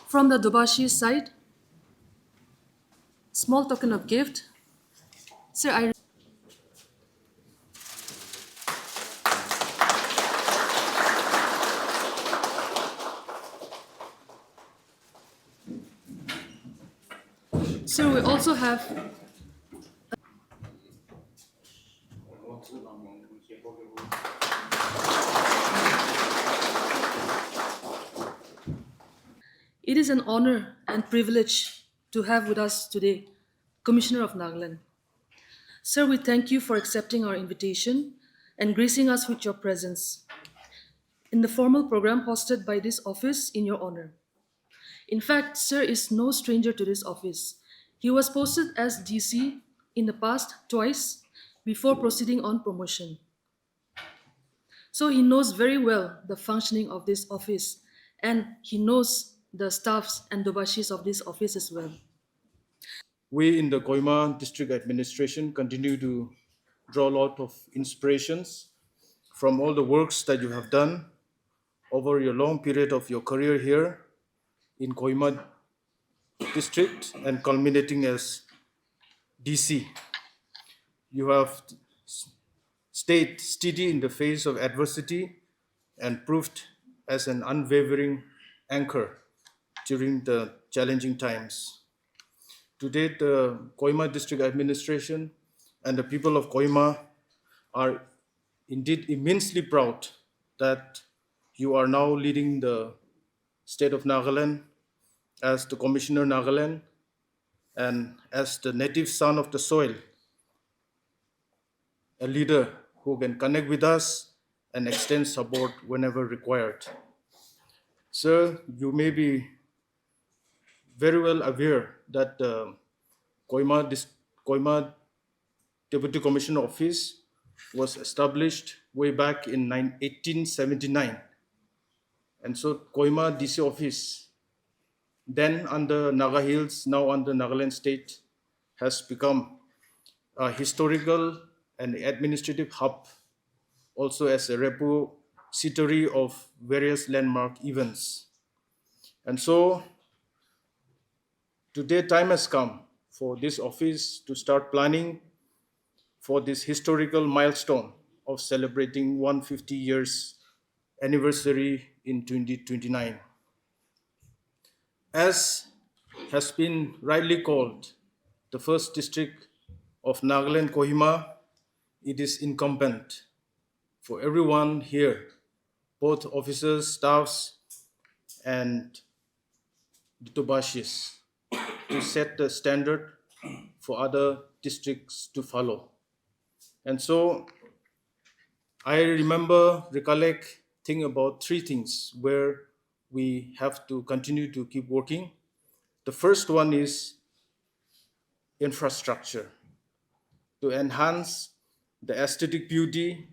From the Dobashi side, small token of gift. Sir, Sir, we also have It is an honor and privilege to have with us today Commissioner of Nagaland. Sir, we thank you for accepting our invitation and gracing us with your presence in the formal program hosted by this office in your honor. In fact, Sir is no stranger to this office. He was posted as DC in the past twice before proceeding on promotion. So he knows very well the functioning of this office and he knows the staffs and Dobashis of this office as well. We in the Kohima District Administration continue to draw a lot of inspirations from all the works that you have done over your long period of your career here in Kohima District and culminating as DC. You have stayed steady in the face of adversity and proved as an unwavering anchor during the challenging times. Today, the Kohima District Administration and the people of Kohima are indeed immensely proud that you are now leading the state of Nagaland as the Commissioner Nagaland and as the native son of the soil, a leader who can connect with us and extend support whenever required. Sir, you may be very well aware that the Kohima Deputy Commissioner Office was established way back in 1879. And so Kohima DC Office, then under Naga Hills, now under Nagaland State, has become a historical and administrative hub, also as a repository of various landmark events. And so today time has come for this office to start planning for this historical milestone of celebrating 150 years anniversary in 2029. As has been rightly called the first district of Nagaland Kohima, it is incumbent for everyone here, both officers, staffs, and the Dobashis, to set the standard for other districts to follow. And so I recollect, think about three things where we have to continue to keep working. The first one is infrastructure, to enhance the aesthetic beauty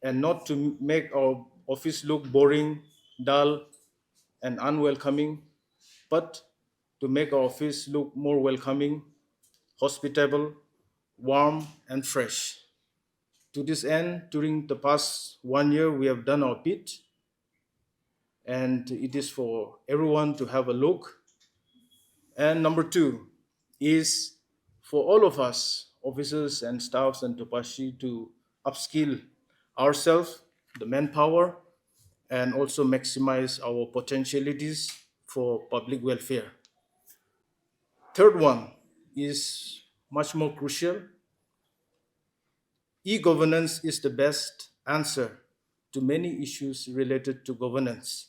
and not to make our office look boring, dull, and unwelcoming, but to make our office look more welcoming, hospitable, warm, and fresh. To this end, during the past 1 year, we have done our bit, and it is for everyone to have a look. And number two is for all of us, officers and staffs and Dobashi, to upskill ourselves, the manpower, and also maximize our potentialities for public welfare. Third one is much more crucial. E-governance is the best answer to many issues related to governance.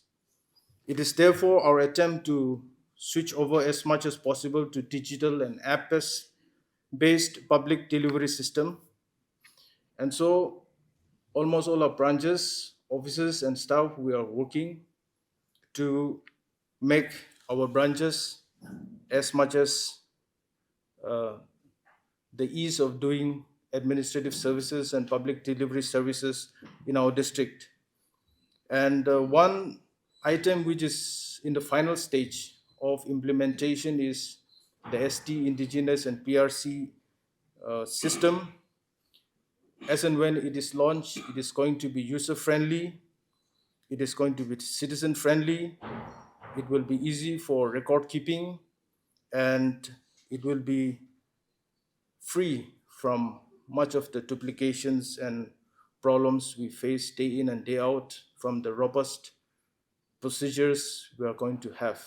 It is therefore our attempt to switch over as much as possible to digital and app-based public delivery system. And so almost all our branches, officers, and staff, we are working to make our branches as much as the ease of doing administrative services and public delivery services in our district. And one item which is in the final stage of implementation is the ST, Indigenous, and PRC system. As and when it is launched, it is going to be user friendly, it is going to be citizen friendly, it will be easy for record keeping, and it will be free from much of the duplications and problems we face day in and day out from the robust procedures we are going to have.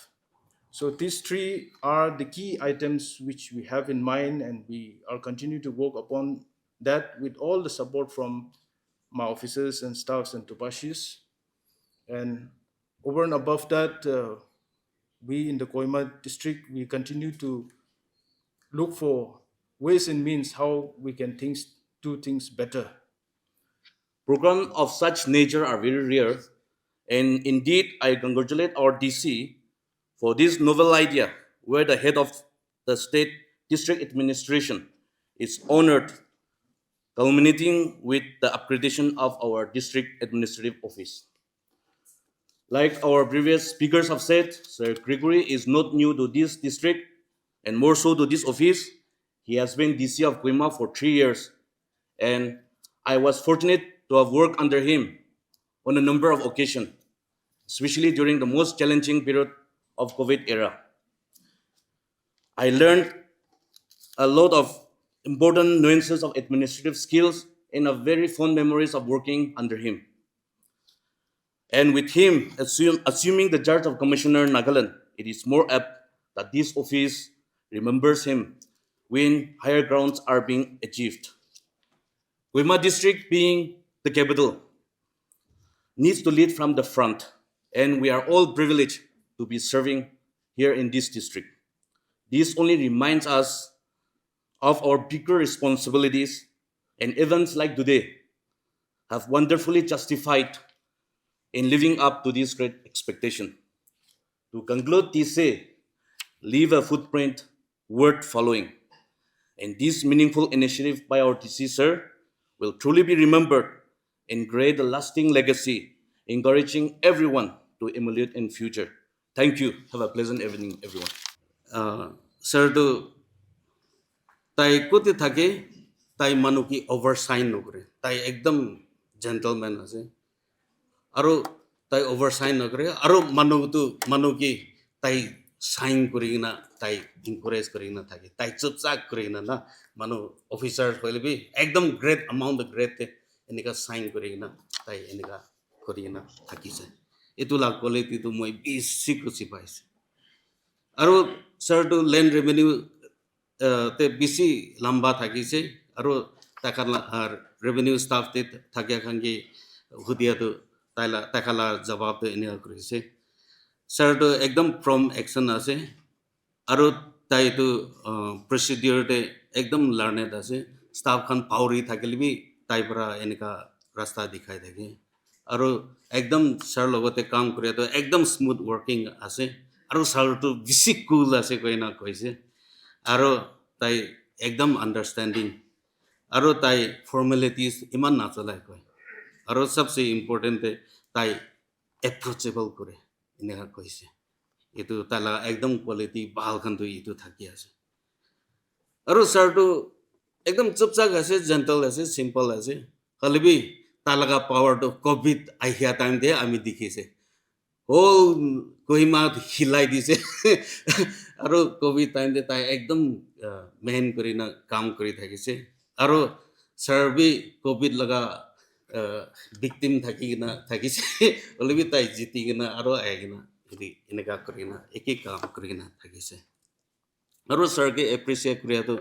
So these three are the key items which we have in mind, and we are continue to work upon that with all the support from my officers and staffs and Dobashis. And over and above that, we in the Kohima district, we continue to look for ways and means how we can do things better. Programs of such nature are very rare, and indeed, I congratulate our DC for this novel idea where the head of the state district administration is honored, culminating with the accreditation of our district administrative office. Like our previous speakers have said, Sir Gregory is not new to this district and more so to this office. He has been DC of Kohima for 3 years, and I was fortunate to have worked under him on a number of occasions, especially during the most challenging period of COVID era. I learned a lot of important nuances of administrative skills and a very fond memories of working under him. And with him assuming the charge of Commissioner Nagaland, it is more apt that this office remembers him when higher grounds are being achieved. Kohima district being the capital needs to lead from the front, and we are all privileged to be serving here in this district. This only reminds us of our bigger responsibilities, and events like today have wonderfully justified in living up to this great expectation. To conclude, they say, leave a footprint worth following. And this meaningful initiative by our DC sir will truly be remembered and create a lasting legacy, encouraging everyone to emulate in future. Thank you. Have a pleasant evening, everyone. Sir, to তাই কোতে থাকে তাই মানুহ কি অভাৰচাইন নকৰে তাই একদম gentlemen আছে আৰু তাই অভাৰচাইন নকৰে আৰু মানুহ কি তাই চাইন কৰি কিনা তাই ইনকাৰেজ কৰি কিনা থাকে তাই চুপচাপ কৰি কিনা না মানুহ অফিচাৰ হ'লে বি একদম গ্ৰেট এমাউণ্ট গ্ৰেট এনেকুৱা চাইন কৰি কিনা তাই এনেকুৱা কৰি কিনা থাকিছে এইটো লাগ কোৱালিটিটো মই বেছি খুচি পাইছোঁ আৰু ছাৰটো লেণ্ড ৰেভিনিউ তে বেছি লম্বা থাকিছে আৰু তাকাৰ ৰেভিনিউ ষ্টাফ তে থাকে খানকি সুধিয়াটো তাইখালা জবাবটো এনেকুৱা কৰিছে ছাৰটো একদম ফ্ৰম একশ্যন আছে আৰু তাইটো প্ৰচিডিউৰতে একদম লাৰ্ণেড আছে ষ্টাফখন পাহৰি থাকিলে বি তাইৰ পৰা এনেকুৱা ৰাস্তা দেখাই থাকে আৰু একদম ছাৰ লগতে কাম কৰিয়াটো একদম স্মুথ ৱৰ্কিং আছে আৰু ছাৰটো বেছি কুল আছে কৈছে আৰু তাই একদম আণ্ডাৰষ্টেণ্ডিং আৰু তাই ফৰ্মেলিটিজ ইমান নাচলাই কয় আৰু চবচে ইম্পৰ্টেণ্টে তাই এপ্ৰ'চেবল কৰে এনেকুৱা কৈছে এইটো তাইলা একদম কোৱালিটি ভালখানটো এইটো থাকি আছে আৰু ছাৰটো একদম চুপচাপ আছে জেণ্টল আছে চিম্পল আছে খালি বি তাৰ লগা পাৱাৰটো ক'ভিড আহিয়া টাইম দিয়ে আমি দেখিছে কহিমাত হিলাই দিছে আৰু ক'ভিড টাইম দিয়ে তাই একদম মেহন কৰি না কাম কৰি থাকিছে আৰু ছাৰ বি ক'ভিড লগা ভিক্টিম থাকি কিনা থাকিছে হ'লে বি তাই জিতি কিনা আৰু আহি কিনা এনেকুৱা কৰি কিনা একেই কাম কৰি কিনা থাকিছে আৰু ছাৰকে এপ্ৰিচিয়েট কৰিয়াটো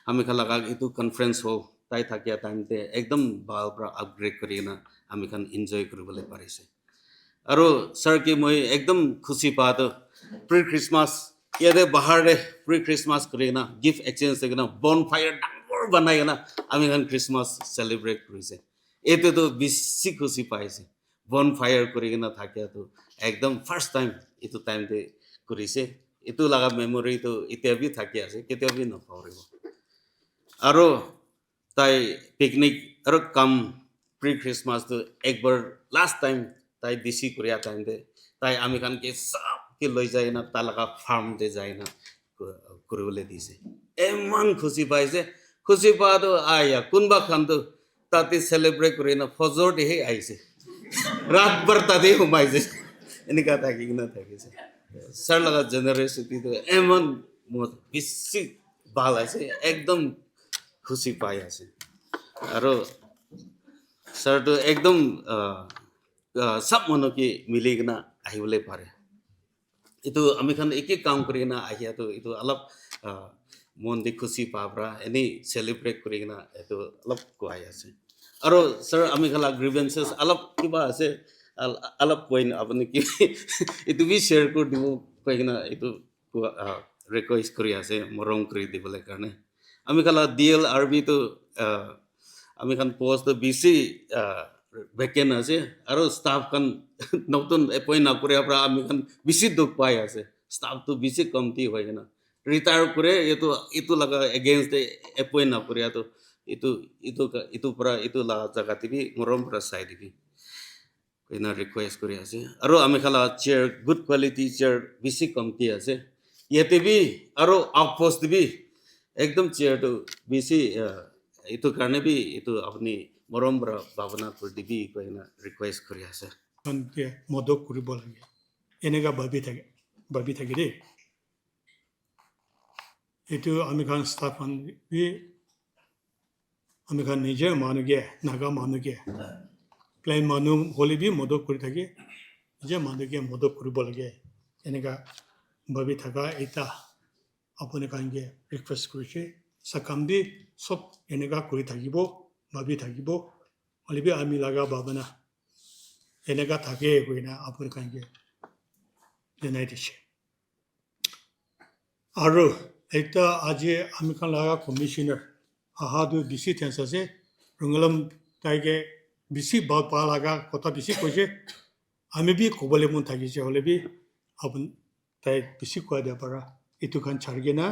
আমি খালাক এইটো কনফাৰেঞ্চ হ'ল তাই থাকিয়া টাইমতে একদম ভাল পৰা আপগ্ৰেড কৰি কিনা আমি খান এনজয় কৰিবলৈ পাৰিছে আৰু ছাৰকে মই একদম খুচি পাতো প্ৰি খ্ৰীষ্টমাছ ইয়াতে বাহাৰে প্ৰি খ্ৰীষ্টমাছ কৰি কিনা গিফ্ট এক্সচেঞ্জ কৰি কিনা বন ফায়াৰ ডাঙৰ বনাই কিনা আমি খান খ্ৰীষ্টমাছ চেলিব্ৰেট কৰিছে এইটোতো বেছি খুচি পাইছে বন ফায়াৰ কৰি কিনা থাকিয়াতো একদম ফাৰ্ষ্ট টাইম এইটো টাইমতে কৰিছে এইটো লগা মেমৰিটো এতিয়া বি থাকি আছে কেতিয়াও বি নপাহৰিব আৰু তাই পিকনিক আৰু কাম প্ৰি খ্ৰীষ্টমাছটো একবাৰ লাষ্ট টাইম তাই ডিচি কৰিয়া টাইমতে তাই আমি খানকে চবকে লৈ যায় না তাৰ লগা ফাৰ্মতে যায় না কৰিবলৈ দিছে ইমান খুচি পাইছে খুশি পাওয়া তো আয়া কোনবা খান তো তাতে সেলিব্রেট করে না ফজর দেহে আইছে রাতভর তাতে ঘুমাইছে এনেকা থাকি না থাকিছে স্যার লাগা জেনারেসিটি তো এমন বেশি ভাল আছে একদম খুশি পাই আছে আৰু স্যার তো একদম সব মনকে মিলি কিনা আহিবলৈ পাৰে itu আমি খান একে কাম কৰি কিনা আহিয়া তো এইটো অলপ মন দি খুশি পাবৰা এনে সেলিব্ৰেট কৰি কিনা এইটো অলপ কোৱাই আছে আৰু স্যাৰ আমি খালা গ্ৰিভেন্সেস অলপ কিবা আছে অলপ পইণ্ট আপুনি কি এইটো বি শ্বেয়াৰ কৰি দিব কৈ কিনা এইটো ৰিকুৱেষ্ট কৰি আছে মৰম কৰি দিবলৈ কাৰণে আমি খালা ডিএল আৰবি তো আমি খান পোষ্ট বেছি ভেকেন্ট আছে আৰু ষ্টাফ খান নতুন এপইণ্ট নকৰে পৰা আমি খান বেছি দুখ পাই আছে ষ্টাফটো বেছি কমতি হয় না ৰিটায়াৰ কৰে এইটো লগা এগেইনষ্ট এপইণ্ট নকৰে তো এইটো পৰা এইটো লগা জেগাতে বি মৰম পৰা চাই দিবি কইনা ৰিকুৱেষ্ট কৰি আছে আৰু আমি খালা চেয়াৰ গুড কোৱালিটি চেয়াৰ বেছি কমতি আছে ইয়াতে বি আৰু আউটপোষ্ট বি একদম চেয়াৰটো বেছি এইটো কাৰণে বি এইটো আপুনি মৰম পৰা ভাৱনা কৰি দিবি কইনা ৰিকুৱেষ্ট কৰি আছে খানকে মদক কৰিব লাগে এনেকা ভাবি থাকে দেই এইটো আমি খান ষ্টাফ আমি খান নিজে মানুহকে নাগা মানুহকে প্লেন মানুহ হ'লে বি মদক কৰি থাকে নিজে মানুহকে মদক কৰিব লাগে এনেকা ভাবি থকা এটা আপুনি খানকে ৰিকুৱেষ্ট কৰিছে চাকাম বি চব এনেকা কৰি থাকিব ভাবি থাকিব হ'লে বি আমি লগা ভাৱনা এনেকা থাকে কইনা আপুনি খানকে জনাই দিছে আৰু এটা আজি আমি খান লগা কমিশনাৰ আহাটো বেছি টেন্স আছে ৰঙালাম তাইকে বেছি ভাল পা লগা কথা বেছি কৈছে আমি বি ক'বলৈ মন থাকিছে হ'লে বি আপুনি তাই বেছি কোৱা দিয়া পাৰা এইটো খান ছাড়গে না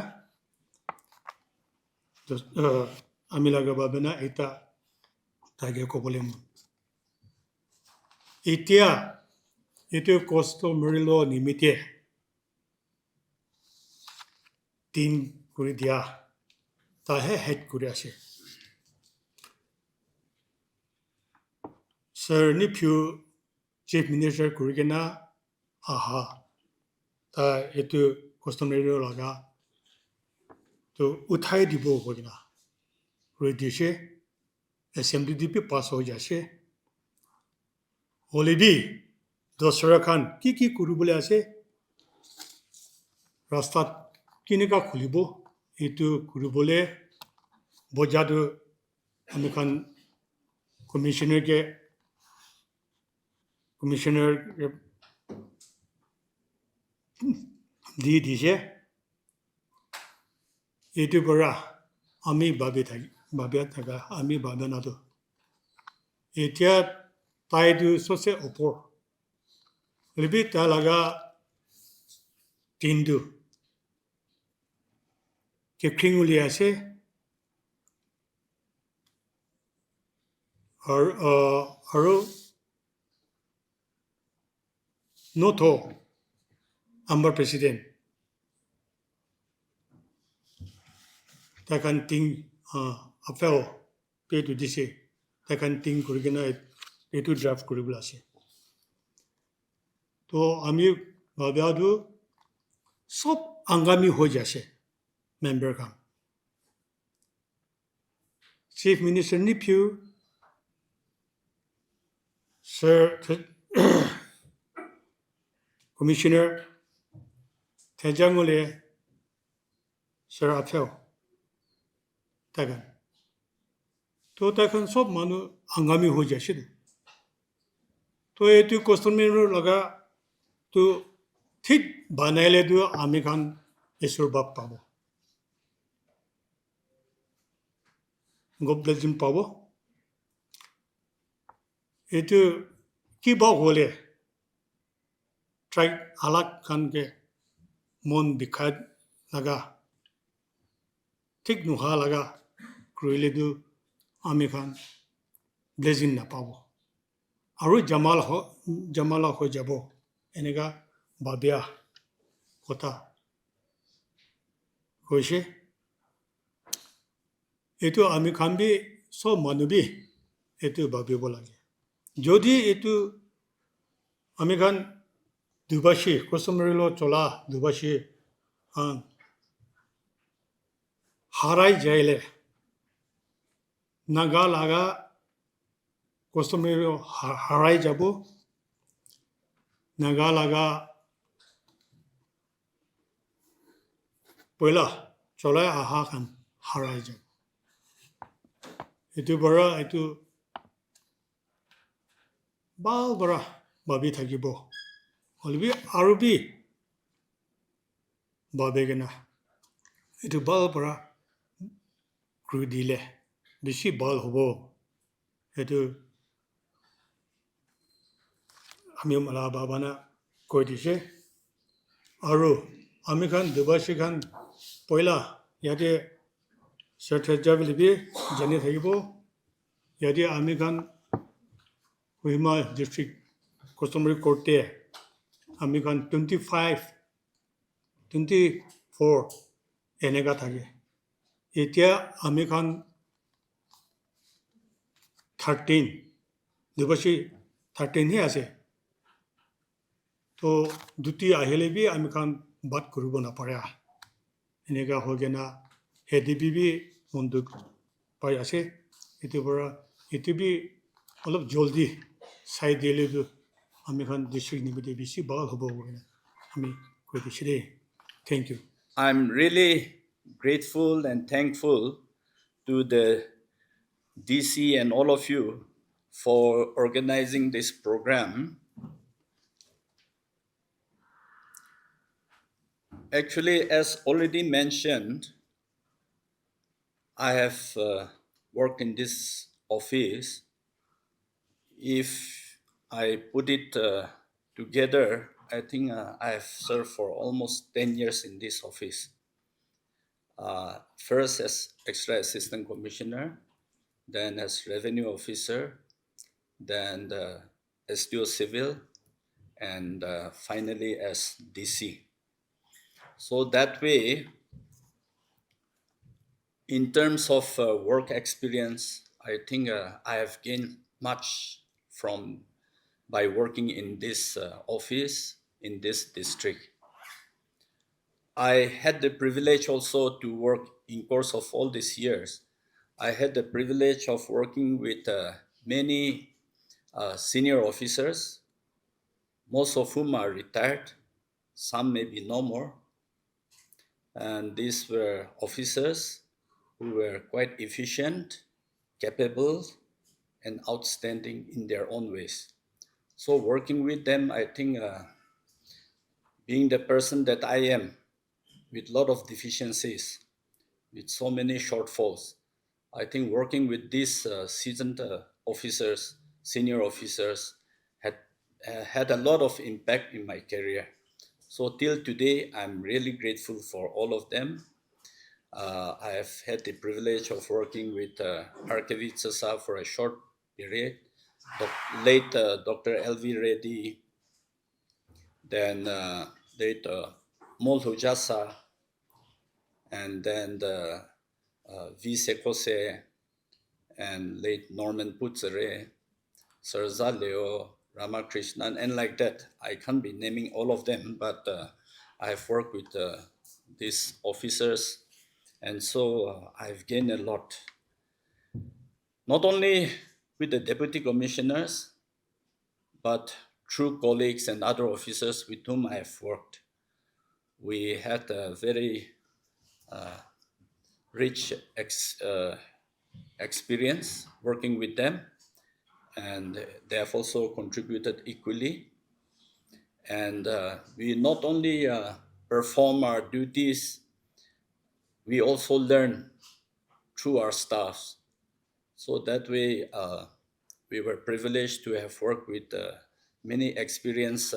আমি লগা ভাৱনা এটা তাইকে ক'বলৈ মন এতিয়া এইটো কষ্ট মৰিল নিমিত্তে দিন কৰি দিয়া তাহে হেড কৰি আছে স্যাৰনি ফিউ চিফ মিনিষ্টাৰ কৰি কিনা আহা তা এইটো কষ্ট মৰিল লগা তো উঠাই দিব কৰি না কৰি দিছে এছেম্বলি দি পাছ হৈ যাছে হ'লে বি দচৰা খান কি কৰিবলৈ আছে ৰাস্তাত কেনেকা খুলিব এইটো কৰিবলৈ বজাৰটো আমি খান কমিশনাৰ দি দিছে এইটো পৰা আমি ভাবি থাকা আমি ভাৱনাটো এতিয়া তাইটো চবচে ওপৰ হ'লে তাৰ লগা দিনটো কেপ্ৰিং উলিয়াই আছে আৰু নথ আমাৰ প্ৰেচিডেণ্ট তাকান টিং আপেল পেটো দিছে তাকান টিং কৰি কিনে এইটো ড্ৰাফ্ট কৰিবলৈ আছে তো আমি ভাবিয়াটো সব আংগামী হৈ যাছে মেম্বাৰ খান চিফ মিনিষ্টাৰ নি ফিউ স্যাৰ কমিশনাৰ থেজাঙলে স্যাৰ আপেল তাকান তো তাকান সব মানুহ আংগামী হৈ যাছে তো এইটো কাষ্টমাৰৰ লগা তো ঠিক বনাইলেতো আমি খান ঈশ্বৰ বাপ পাব গবলেজিম পাব এইটো কিবা হ'লে ট্ৰাইক আলাক খানকে মন বিষাই লগা ঠিক নোহোৱা লগা কৰিলেতো আমি খান ব্লেজিং নাপাব আৰু জামালা হৈ যাব এনেকা ভাবিয়া কথা কৈছে এইটো আমি খান বি সব মানুবি এইটো ভাবিব লাগে যদি এইটো আমি খান দুবাসী customary law চলা দুবাসী হারাই যাইলে নাগা লাগা customary law হারাই যাব নাগা লাগা পয়লা চলাই আহা খান হারাই যাব এইটো বৰা এইটো বাল বৰা ভাবি থাকিব হলবি আৰু বি ভাবে না এইটো বাল বৰা ক্ৰু দিলে বেছি ভাল হ'ব এইটো আমি মালা বাবানা কৈ দিছে আৰু আমি খান দুবাসী খান পয়লা ইয়াতে Thejawelie বি জানি থাকিব ইয়াতে আমি খান Kohima district customary court আমি খান 25 24 এনেকা থাকে এতিয়া আমি খান 13 দুবাসী 13 হে আছে তো দুটি আহিলে বি আমি খান বাদ কৰিব নাপাৰে এনেকা হৈ কেনা হেডিবি বি বন্দুক পাই আছে এইটো পৰা এইটো বি অলপ জলদি চাই দিলে আমি খান ডিস্ট্ৰিক্ট নিমিতে বেছি ভাল হ'ব আমি কৈ দিছোঁ দেই thank you I'm really grateful and thankful to the DC and all of you for organizing this program. Actually, as already mentioned, I have worked in this office. If I put it together, I think I have served for almost 10 years in this office. First as extra assistant commissioner, then as revenue officer, then the SDO civil, and finally as DC. So that way, in terms of work experience, I think I have gained much by working in this office in this district. I had the privilege also to work in course of all these years. I had the privilege of working with many senior officers, most of whom are retired, some maybe no more. And these were officers who were quite efficient, capable, and outstanding in their own ways. So working with them, I think being the person that I am, with a lot of deficiencies, with so many shortfalls, I think working with these seasoned officers, senior officers, had a lot of impact in my career. So till today, I'm really grateful for all of them. I have had the privilege of working with Archivist Sasa for a short period, late Dr. L.V. Reddy, then late Molho Jasa, and then the V. Sekose, and late Norman Putzere, Sir Zaleo, Ramakrishnan, and like that. I can't be naming all of them, but I have worked with these officers, and so I've gained a lot. Not only with the deputy commissioners, but through colleagues and other officers with whom I have worked. We had a very rich experience working with them, and they have also contributed equally. And we not only perform our duties, we also learn through our staffs. So that way, we were privileged to have worked with many experienced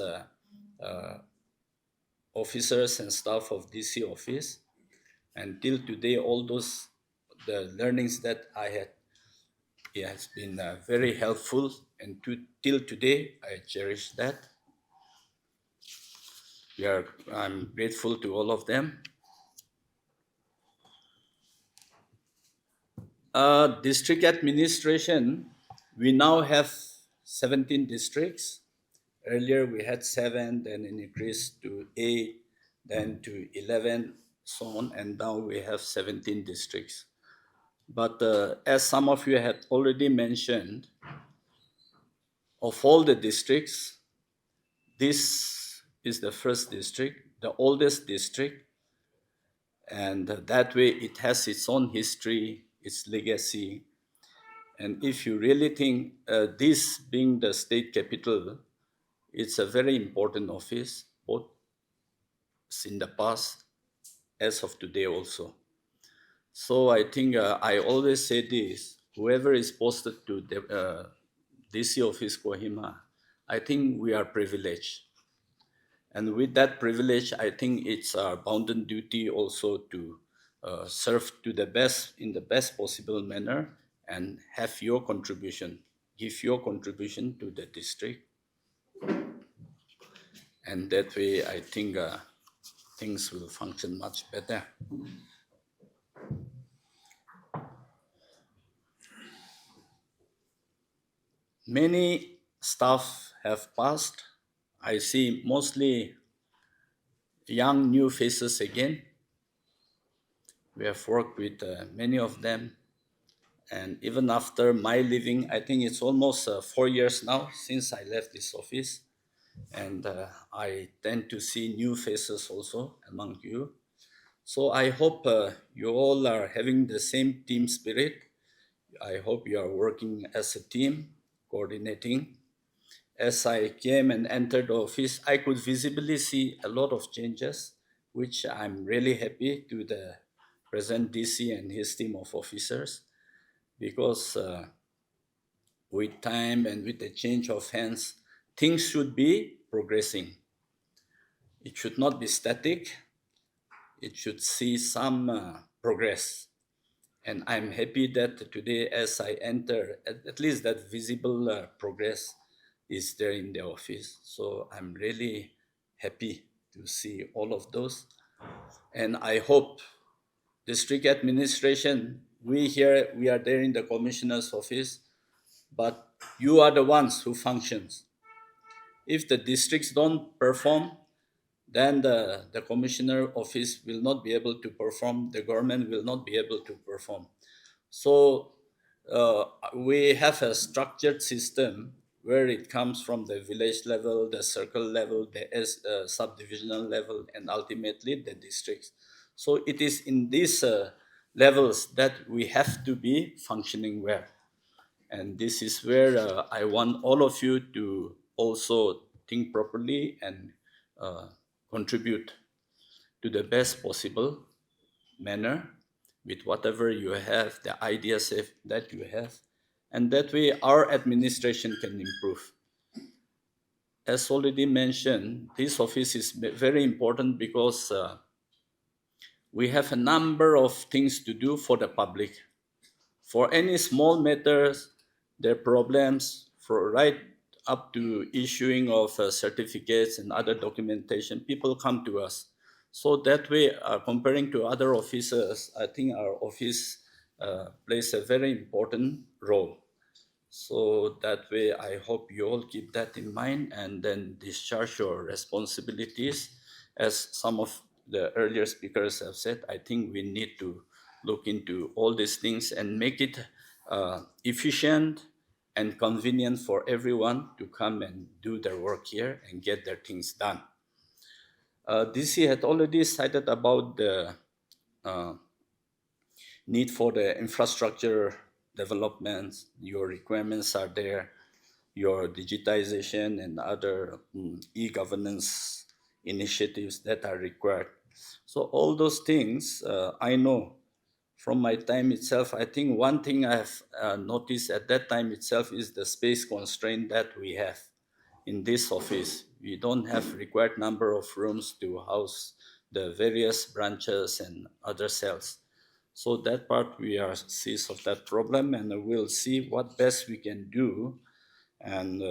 officers and staff of DC office. And till today, all the learnings that I had, it has been very helpful. And till today, I cherish that. I'm grateful to all of them. District administration, we now have 17 districts. Earlier we had 7, then it increased to 8, then to 11, so on, and now we have 17 districts. But as some of you had already mentioned, of all the districts, this is the first district, the oldest district, and that way it has its own history, its legacy. And if you really think this being the state capital, it's a very important office, both in the past as of today also. So I think I always say this, whoever is posted to the DC Office Kohima, I think we are privileged. And with that privilege, I think it's our bounden duty also to serve to the best, in the best possible manner, and have your contribution, give your contribution to the district. And that way, I think things will function much better. Many staff have passed. I see mostly young new faces again. We have worked with many of them. And even after my leaving, I think it's almost 4 years now since I left this office. And I tend to see new faces also among you. So I hope you all are having the same team spirit. I hope you are working as a team, coordinating. As I came and entered the office, I could visibly see a lot of changes, which I'm really happy to the present DC and his team of officers, because with time and with the change of hands, things should be progressing. It should not be static. It should see some progress. And I'm happy that today, as I enter, at least that visible progress is there in the office. So I'm really happy to see all of those. And I hope district administration, we are there in the commissioner's office, but you are the ones who functions. If the districts don't perform, then the commissioner office will not be able to perform, the government will not be able to perform. So we have a structured system where it comes from the village level, the circle level, the subdivisional level, and ultimately the districts. So it is in these levels that we have to be functioning well. And this is where I want all of you to also think properly and contribute to the best possible manner with whatever you have, the ideas that you have, and that way our administration can improve. As already mentioned, this office is very important because we have a number of things to do for the public. For any small matters, their problems, for right up to issuing of certificates and other documentation, people come to us. So that way, comparing to other offices, I think our office plays a very important role. So that way, I hope you all keep that in mind and then discharge your responsibilities. As some of the earlier speakers have said, I think we need to look into all these things and make it efficient and convenient for everyone to come and do their work here and get their things done. DC had already cited about the need for the infrastructure developments. Your requirements are there, your digitization and other e-governance initiatives that are required. So all those things, I know from my time itself. I think one thing I have noticed at that time itself is the space constraint that we have in this office. We don't have required number of rooms to house the various branches and other cells. So that part we are seized of that problem, and we'll see what best we can do. And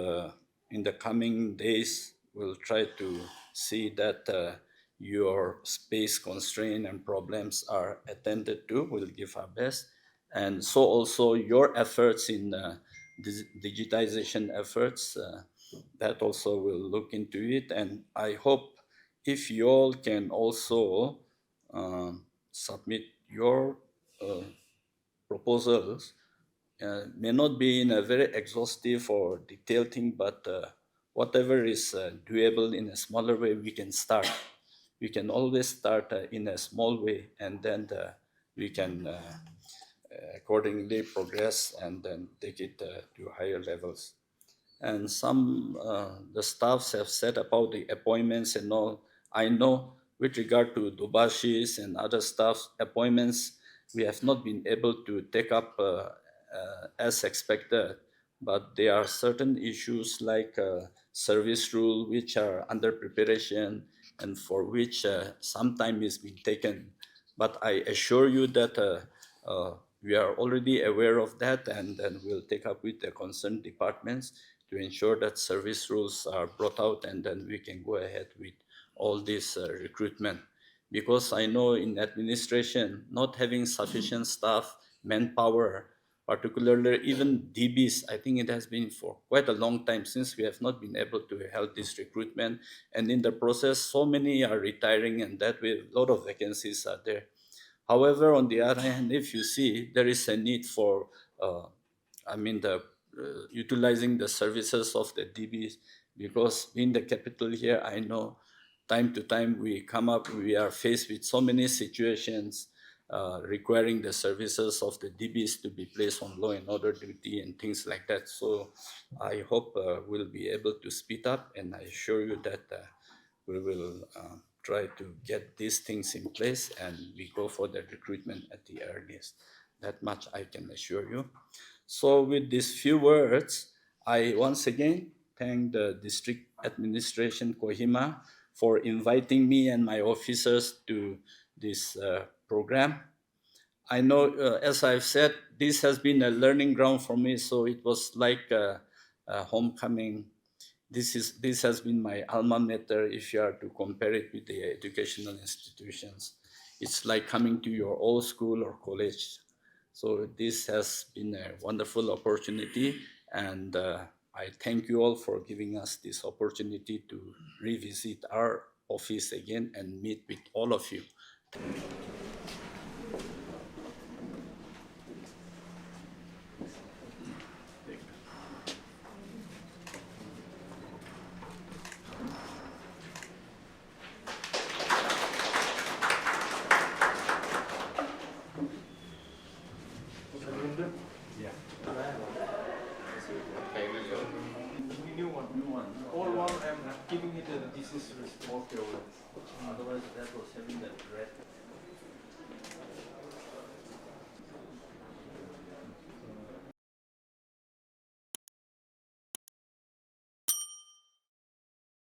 in the coming days, we'll try to see that your space constraint and problems are attended to. We'll give our best. and so also your efforts in digitization efforts, that also will look into it. And I hope if you all can also submit your proposals, may not be in a very exhaustive or detailed thing, but whatever is doable in a smaller way, we can start. We can always start in a small way, and then we can accordingly progress and then take it to higher levels. And some the staffs have said about the appointments and all. I know with regard to Dobashis and other staffs appointments, we have not been able to take up as expected, but there are certain issues like service rule which are under preparation and for which some time is being taken. But I assure you that we are already aware of that, and then we'll take up with the concerned departments to ensure that service rules are brought out, and then we can go ahead with all this recruitment. Because I know in administration, not having sufficient staff, manpower, particularly even DBs, I think it has been for quite a long time since we have not been able to help this recruitment. And in the process, so many are retiring, and that way a lot of vacancies are there. However, on the other hand, if you see, there is a need for, utilizing the services of the DBs, because in the capital here, I know time to time we are faced with so many situations requiring the services of the DBs to be placed on law and order duty and things like that. So I hope we'll be able to speed up, and I assure you that we will try to get these things in place and we go for the recruitment at the earliest. That much I can assure you. So with these few words, I once again thank the District Administration Kohima for inviting me and my officers to this program. I know, as I've said, this has been a learning ground for me, so it was like a homecoming. This has been my alma mater if you are to compare it with the educational institutions. It's like coming to your old school or college. So this has been a wonderful opportunity, and I thank you all for giving us this opportunity to revisit our office again and meet with all of you. New one. Old one, I'm giving it the disease response. Otherwise, that was having that red.